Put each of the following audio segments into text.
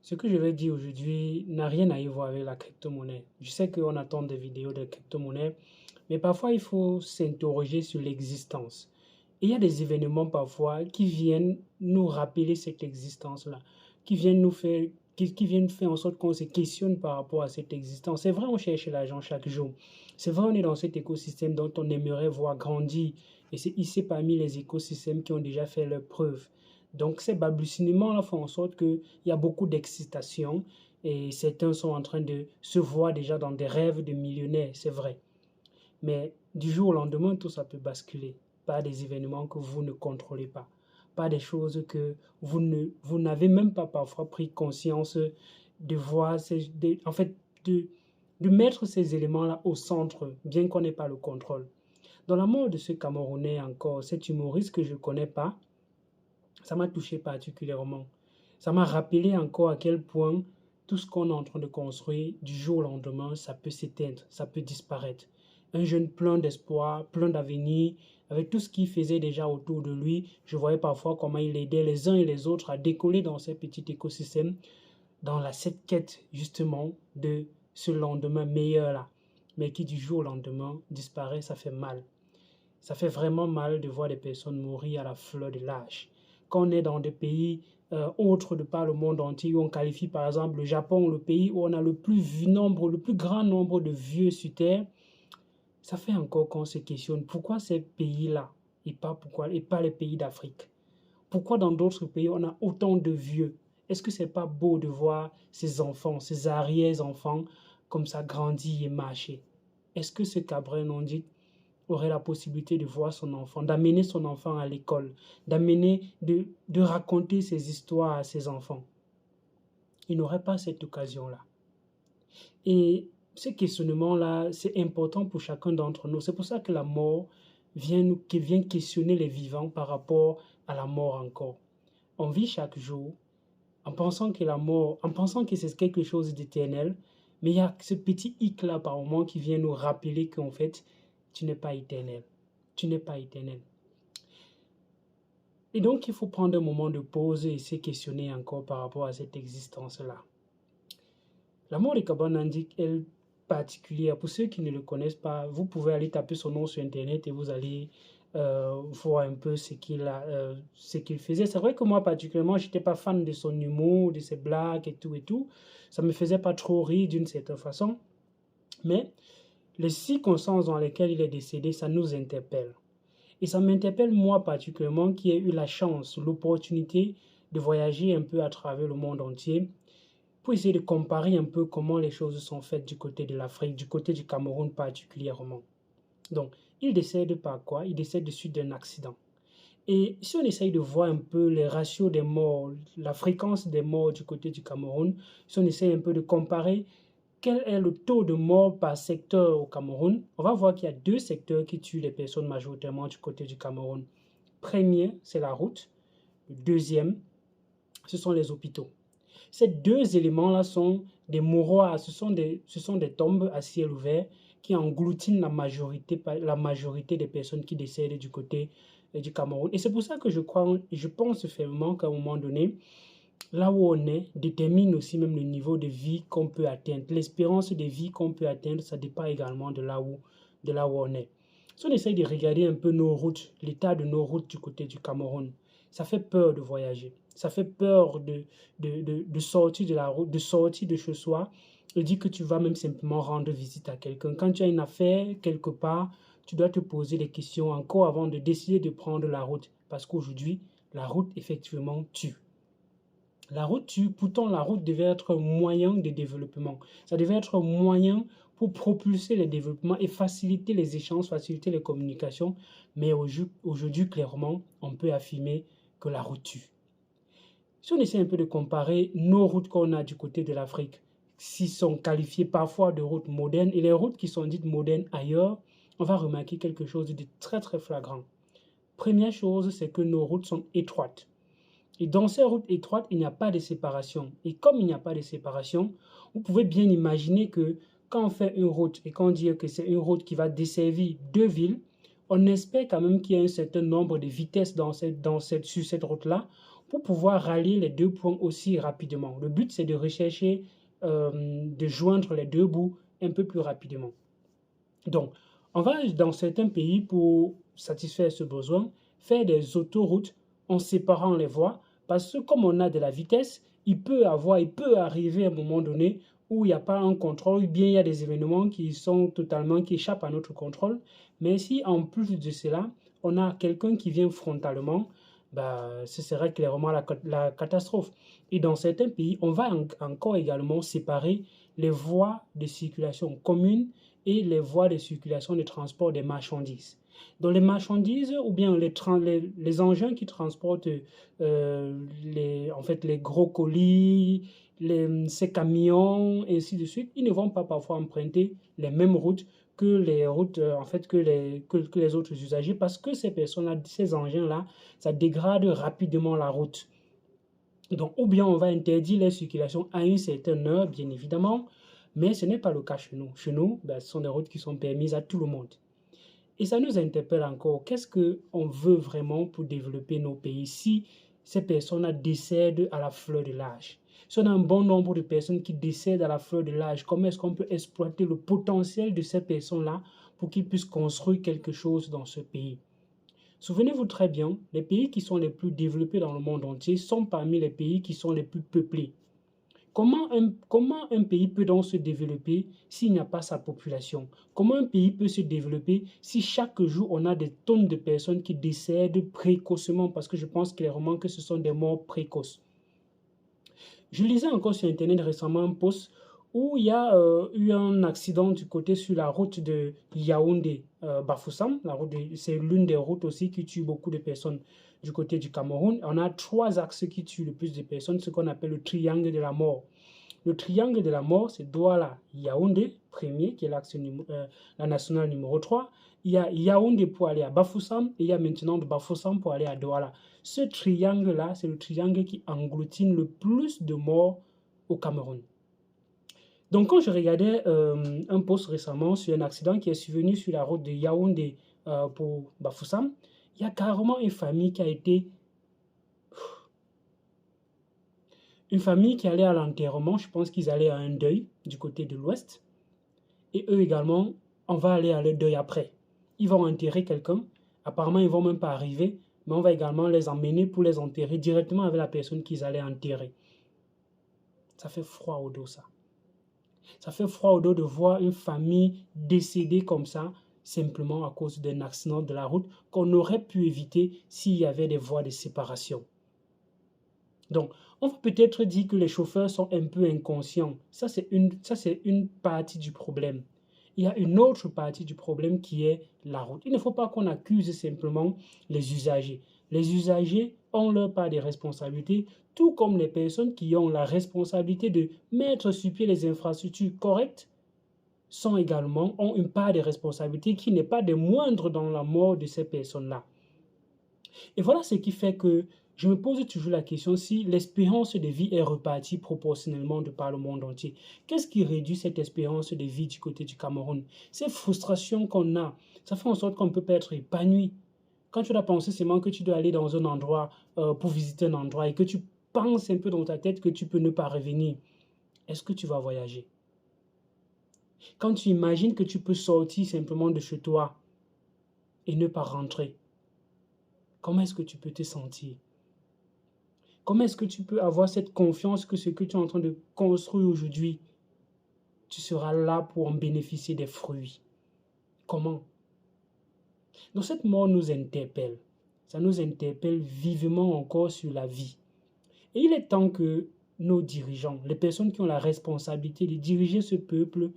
Ce que je vais dire aujourd'hui n'a rien à y voir avec la crypto-monnaie. Je sais qu'on attend des vidéos de crypto-monnaie, mais parfois il faut s'interroger sur l'existence. Et il y a des événements parfois qui viennent nous rappeler cette existence-là, qui viennent nous faire, qui viennent faire en sorte qu'on se questionne par rapport à cette existence. C'est vrai, on cherche l'argent chaque jour. C'est vrai, on est dans cet écosystème dont on aimerait voir grandir. Et c'est ici parmi les écosystèmes qui ont déjà fait leurs preuves. Donc ces balbutiements-là font en sorte qu'il y a beaucoup d'excitation et certains sont en train de se voir déjà dans des rêves de millionnaires, c'est vrai. Mais du jour au lendemain, tout ça peut basculer par des événements que vous ne contrôlez pas, par des choses que vous n'avez même pas parfois pris conscience de voir, en fait, de mettre ces éléments-là au centre, bien qu'on n'ait pas le contrôle. Dans la mort de ce Camerounais encore, cet humoriste que je ne connais pas, ça m'a touché particulièrement. Ça m'a rappelé encore à quel point tout ce qu'on est en train de construire, du jour au lendemain, ça peut s'éteindre, ça peut disparaître. Un jeune plein d'espoir, plein d'avenir, avec tout ce qu'il faisait déjà autour de lui, je voyais parfois comment il aidait les uns et les autres à décoller dans ces petits écosystèmes, dans cette quête justement de ce lendemain meilleur-là. Mais qui du jour au lendemain disparaît, ça fait mal. Ça fait vraiment mal de voir des personnes mourir à la fleur de l'âge. Quand on est dans des pays autres de par le monde entier, où on qualifie par exemple le Japon, le pays où on a le plus grand nombre de vieux sur Terre, ça fait encore qu'on se questionne pourquoi ces pays-là et pas les pays d'Afrique. Pourquoi dans d'autres pays on a autant de vieux? Est-ce que c'est pas beau de voir ces enfants, ces arrière-enfants comme ça grandir et marcher? Est-ce que ce Cabral non dit aurait la possibilité de voir son enfant, d'amener son enfant à l'école, de raconter ses histoires à ses enfants? Il n'aurait pas cette occasion-là. Et ce questionnement-là, c'est important pour chacun d'entre nous. C'est pour ça que la mort vient questionner les vivants par rapport à la mort encore. On vit chaque jour en pensant que la mort, en pensant que c'est quelque chose d'éternel, mais il y a ce petit hic-là par moment qui vient nous rappeler qu'en fait, tu n'es pas éternel. Tu n'es pas éternel. Et donc, il faut prendre un moment de pause et se questionner encore par rapport à cette existence-là. La mort de Kaba Nandi est particulière. Pour ceux qui ne le connaissent pas, vous pouvez aller taper son nom sur Internet et vous allez voir un peu ce qu'il faisait. C'est vrai que moi, particulièrement, je n'étais pas fan de son humour, de ses blagues et tout et tout. Ça ne me faisait pas trop rire d'une certaine façon. Mais les circonstances dans lesquelles il est décédé, ça nous interpelle. Et ça m'interpelle moi particulièrement qui ai eu la chance, l'opportunité de voyager un peu à travers le monde entier pour essayer de comparer un peu comment les choses sont faites du côté de l'Afrique, du côté du Cameroun particulièrement. Donc, il décède par quoi? Il décède de suite d'un accident. Et si on essaye de voir un peu les ratios des morts, la fréquence des morts du côté du Cameroun, si on essaye un peu de comparer quel est le taux de mort par secteur au Cameroun, on va voir qu'il y a deux secteurs qui tuent les personnes majoritairement du côté du Cameroun. Premier, c'est la route. Le deuxième, ce sont les hôpitaux. Ces deux éléments-là sont des mouroirs, ce sont des tombes à ciel ouvert qui engloutinent la majorité des personnes qui décèdent du côté du Cameroun. Et c'est pour ça que je pense fermement qu'à un moment donné, là où on est détermine aussi même le niveau de vie qu'on peut atteindre. L'espérance de vie qu'on peut atteindre, ça dépend également de là où on est. Si on essaye de regarder un peu nos routes, l'état de nos routes du côté du Cameroun, ça fait peur de voyager. Ça fait peur de sortir de la route, de sortir de chez soi et dire que tu vas même simplement rendre visite à quelqu'un. Quand tu as une affaire quelque part, tu dois te poser des questions encore avant de décider de prendre la route. Parce qu'aujourd'hui, la route effectivement tue. La route tue, pourtant la route devait être un moyen de développement. Ça devait être un moyen pour propulser le développement et faciliter les échanges, faciliter les communications. Mais aujourd'hui, clairement, on peut affirmer que la route tue. Si on essaie un peu de comparer nos routes qu'on a du côté de l'Afrique, qui sont qualifiées parfois de routes modernes, et les routes qui sont dites modernes ailleurs, on va remarquer quelque chose de très très flagrant. Première chose, c'est que nos routes sont étroites. Et dans ces routes étroites, il n'y a pas de séparation. Et comme il n'y a pas de séparation, vous pouvez bien imaginer que quand on fait une route et qu'on dit que c'est une route qui va desservir deux villes, on espère quand même qu'il y a un certain nombre de vitesses sur cette route-là pour pouvoir rallier les deux points aussi rapidement. Le but, c'est de rechercher, de joindre les deux bouts un peu plus rapidement. Donc, on va dans certains pays pour satisfaire ce besoin, faire des autoroutes en séparant les voies parce que comme on a de la vitesse, il peut arriver à un moment donné où il n'y a pas un contrôle, ou bien il y a des événements qui échappent à notre contrôle. Mais si en plus de cela, on a quelqu'un qui vient frontalement, bah, ce serait clairement la catastrophe. Et dans certains pays, on va encore également séparer les voies de circulation communes et les voies de circulation de transport des marchandises. Donc les marchandises ou bien les engins qui transportent en fait, les gros colis, ces camions, et ainsi de suite, ils ne vont pas parfois emprunter les mêmes routes que les routes, en fait, que les autres usagers parce que ces personnes-là, ces engins-là, ça dégrade rapidement la route. Donc, ou bien on va interdire les circulations à une certaine heure, bien évidemment, mais ce n'est pas le cas chez nous. Chez nous, ben, ce sont des routes qui sont permises à tout le monde. Et ça nous interpelle encore. Qu'est-ce qu'on veut vraiment pour développer nos pays si ces personnes-là décèdent à la fleur de l'âge? Si on a un bon nombre de personnes qui décèdent à la fleur de l'âge, comment est-ce qu'on peut exploiter le potentiel de ces personnes-là pour qu'ils puissent construire quelque chose dans ce pays? Souvenez-vous très bien, les pays qui sont les plus développés dans le monde entier sont parmi les pays qui sont les plus peuplés. Comment un pays peut donc se développer s'il n'y a pas sa population? Comment un pays peut se développer si chaque jour on a des tonnes de personnes qui décèdent précocement? Parce que je pense clairement que ce sont des morts précoces. Je lisais encore sur Internet récemment un post où il y a eu un accident du côté sur la route de Yaoundé-Bafoussam. C'est l'une des routes aussi qui tue beaucoup de personnes du côté du Cameroun. On a trois axes qui tuent le plus de personnes, ce qu'on appelle le triangle de la mort. Le triangle de la mort, c'est Douala-Yaoundé, premier, qui est l'axe la nationale numéro 3. Il y a Yaoundé pour aller à Bafoussam et il y a maintenant de Bafoussam pour aller à Douala. Ce triangle-là, c'est le triangle qui engloutine le plus de morts au Cameroun. Donc, quand je regardais un post récemment sur un accident qui est survenu sur la route de Yaoundé pour Bafoussam, il y a carrément une famille qui a été... Une famille qui allait à l'enterrement, je pense qu'ils allaient à un deuil du côté de l'ouest. Et eux également, on va aller à leur deuil après. Ils vont enterrer quelqu'un. Apparemment, ils ne vont même pas arriver, mais on va également les emmener pour les enterrer directement avec la personne qu'ils allaient enterrer. Ça fait froid au dos, ça. Ça fait froid au dos de voir une famille décédée comme ça, simplement à cause d'un accident de la route qu'on aurait pu éviter s'il y avait des voies de séparation. Donc, on peut peut-être dire que les chauffeurs sont un peu inconscients. Ça, c'est une partie du problème. Il y a une autre partie du problème qui est la route. Il ne faut pas qu'on accuse simplement les usagers. Les usagers ont leur part de responsabilité, tout comme les personnes qui ont la responsabilité de mettre sur pied les infrastructures correctes ont une part de responsabilité qui n'est pas des moindres dans la mort de ces personnes-là. Et voilà ce qui fait que je me pose toujours la question si l'espérance de vie est repartie proportionnellement de par le monde entier. Qu'est-ce qui réduit cette espérance de vie du côté du Cameroun? Ces frustrations qu'on a, ça fait en sorte qu'on ne peut pas être épanoui. Quand tu dois penser seulement que tu dois aller dans un endroit pour visiter un endroit et que tu penses un peu dans ta tête que tu peux ne pas revenir, est-ce que tu vas voyager? Quand tu imagines que tu peux sortir simplement de chez toi et ne pas rentrer, comment est-ce que tu peux te sentir? Comment est-ce que tu peux avoir cette confiance que ce que tu es en train de construire aujourd'hui, tu seras là pour en bénéficier des fruits? Comment? Donc cette mort nous interpelle. Ça nous interpelle vivement encore sur la vie. Et il est temps que nos dirigeants, les personnes qui ont la responsabilité de diriger ce peuple,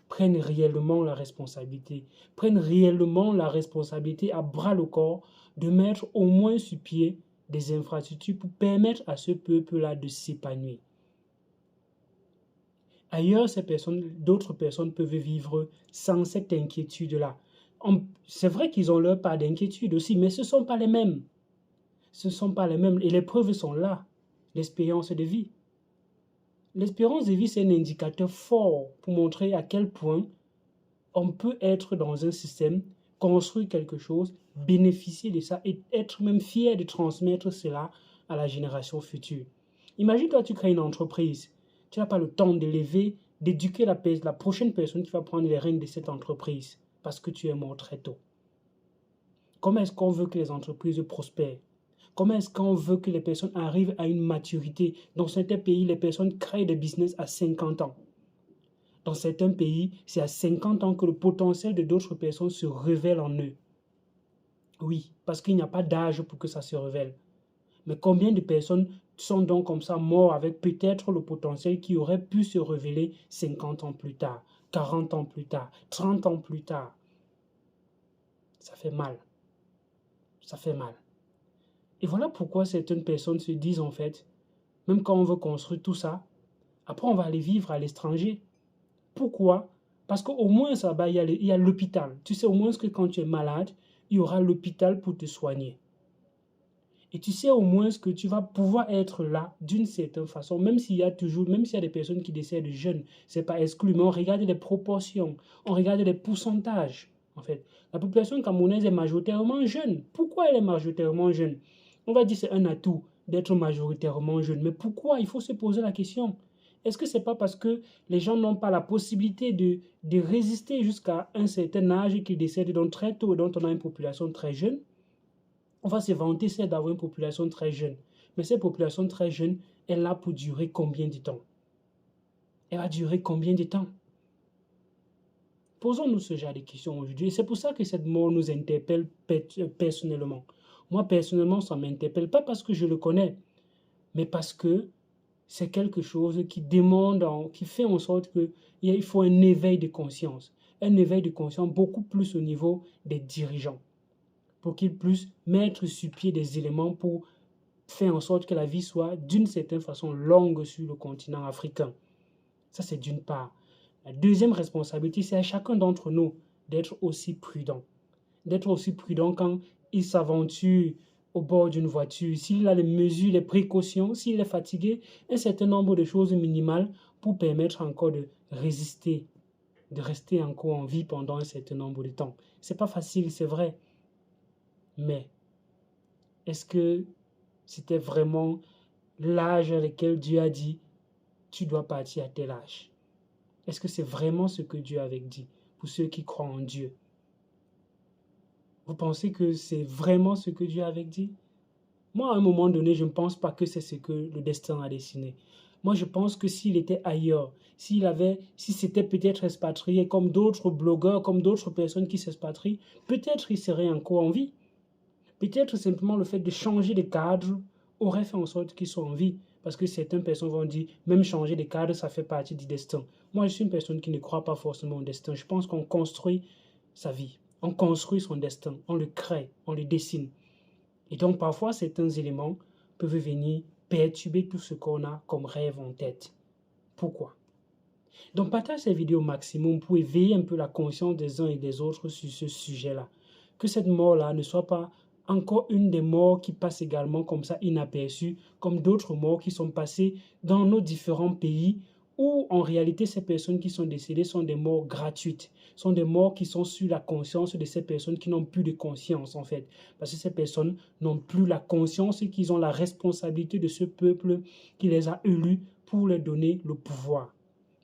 prennent réellement la responsabilité. Prennent réellement la responsabilité à bras le corps de mettre au moins sur pied des infrastructures pour permettre à ce peuple-là de s'épanouir. Ailleurs, d'autres personnes peuvent vivre sans cette inquiétude-là. C'est vrai qu'ils ont leur part d'inquiétude aussi, mais ce ne sont pas les mêmes. Ce ne sont pas les mêmes. Et les preuves sont là. L'espérance de vie. L'espérance de vie, c'est un indicateur fort pour montrer à quel point on peut être dans un système construire quelque chose, bénéficier de ça et être même fier de transmettre cela à la génération future. Imagine toi, tu crées une entreprise. Tu n'as pas le temps d'élever, d'éduquer la prochaine personne qui va prendre les rênes de cette entreprise parce que tu es mort très tôt. Comment est-ce qu'on veut que les entreprises prospèrent? Comment est-ce qu'on veut que les personnes arrivent à une maturité? Dans certains pays, les personnes créent des business à 50 ans. Dans certains pays, c'est à 50 ans que le potentiel de d'autres personnes se révèle en eux. Oui, parce qu'il n'y a pas d'âge pour que ça se révèle. Mais combien de personnes sont donc comme ça morts avec peut-être le potentiel qui aurait pu se révéler 50 ans plus tard, 40 ans plus tard, 30 ans plus tard? Ça fait mal. Ça fait mal. Et voilà pourquoi certaines personnes se disent en fait, même quand on veut construire tout ça, après on va aller vivre à l'étranger. Pourquoi? Parce qu'au moins là-bas, il y a l'hôpital. Tu sais au moins que quand tu es malade, il y aura l'hôpital pour te soigner. Et tu sais au moins que tu vas pouvoir être là d'une certaine façon, même s'il y a des personnes qui décèdent jeunes, c'est pas exclu, mais on regarde les proportions, on regarde les pourcentages. En fait, la population camerounaise est majoritairement jeune. Pourquoi elle est majoritairement jeune? On va dire que c'est un atout d'être majoritairement jeune, mais pourquoi? Il faut se poser la question. Est-ce que ce n'est pas parce que les gens n'ont pas la possibilité de résister jusqu'à un certain âge qu'ils décèdent donc très tôt et dont on a une population très jeune? On va se vanter, c'est d'avoir une population très jeune. Mais cette population très jeune, elle est là pour durer combien de temps? Elle va durer combien de temps? Posons-nous ce genre de questions aujourd'hui. Et c'est pour ça que cette mort nous interpelle personnellement. Moi, personnellement, ça ne m'interpelle pas parce que je le connais, mais parce que c'est quelque chose qui demande, qui fait en sorte qu'il faut un éveil de conscience. Un éveil de conscience beaucoup plus au niveau des dirigeants, pour qu'ils puissent mettre sur pied des éléments pour faire en sorte que la vie soit d'une certaine façon longue sur le continent africain. Ça, c'est d'une part. La deuxième responsabilité, c'est à chacun d'entre nous d'être aussi prudent. D'être aussi prudent quand il s'aventure au bord d'une voiture, s'il a les mesures, les précautions, s'il est fatigué, un certain nombre de choses minimales pour permettre encore de résister, de rester encore en vie pendant un certain nombre de temps. C'est pas facile, c'est vrai. Mais est-ce que c'était vraiment l'âge à lequel Dieu a dit tu dois partir à tel âge? Est-ce que c'est vraiment ce que Dieu avait dit pour ceux qui croient en Dieu? Vous pensez que c'est vraiment ce que Dieu avait dit? Moi, à un moment donné, je ne pense pas que c'est ce que le destin a dessiné. Moi, je pense que s'il était ailleurs, si c'était peut-être expatrié comme d'autres blogueurs, comme d'autres personnes qui s'expatrient, peut-être il serait encore en vie. Peut-être simplement le fait de changer de cadre aurait fait en sorte qu'ils soient en vie. Parce que certaines personnes vont dire, même changer de cadre, ça fait partie du destin. Moi, je suis une personne qui ne croit pas forcément au destin. Je pense qu'on construit sa vie. On construit son destin. On le crée. On le dessine. Et donc, parfois, certains éléments peuvent venir perturber tout ce qu'on a comme rêve en tête. Pourquoi? Donc, partage cette vidéo au maximum pour éveiller un peu la conscience des uns et des autres sur ce sujet-là. Que cette mort-là ne soit pas encore une des morts qui passe également comme ça inaperçue, comme d'autres morts qui sont passées dans nos différents pays, où en réalité ces personnes qui sont décédées sont des morts gratuites, sont des morts qui sont sur la conscience de ces personnes qui n'ont plus de conscience en fait, parce que ces personnes n'ont plus la conscience et qu'ils ont la responsabilité de ce peuple qui les a élus pour leur donner le pouvoir.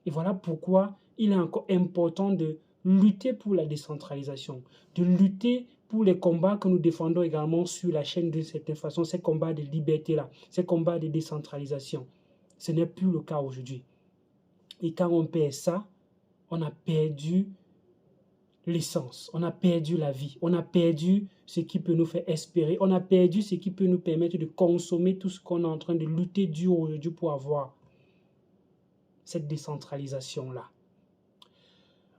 Et voilà pourquoi il est encore important de lutter pour la décentralisation, de lutter pour les combats que nous défendons également sur la chaîne d'une certaine façon, ces combats de liberté-là, ces combats de décentralisation. Ce n'est plus le cas aujourd'hui. Et quand on perd ça, on a perdu l'essence, on a perdu la vie, on a perdu ce qui peut nous faire espérer, on a perdu ce qui peut nous permettre de consommer tout ce qu'on est en train de lutter dur aujourd'hui pour avoir. Cette décentralisation-là.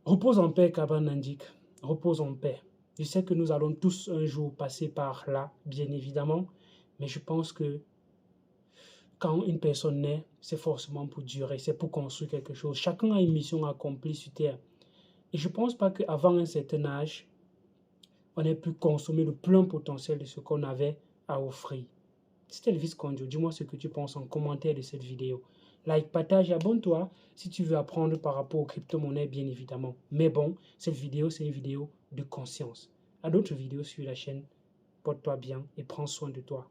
Repose en paix, Kaba Nandik. Repose en paix. Je sais que nous allons tous un jour passer par là, bien évidemment, mais je pense que quand une personne naît, c'est forcément pour durer, c'est pour construire quelque chose. Chacun a une mission accomplie sur Terre. Et je ne pense pas qu'avant un certain âge, on ait pu consommer le plein potentiel de ce qu'on avait à offrir. C'était Elvis Konjo. Dis-moi ce que tu penses en commentaire de cette vidéo. Like, partage et abonne-toi si tu veux apprendre par rapport aux crypto-monnaies, bien évidemment. Mais bon, cette vidéo, c'est une vidéo de conscience. à d'autres vidéos sur la chaîne. Porte-toi bien et prends soin de toi.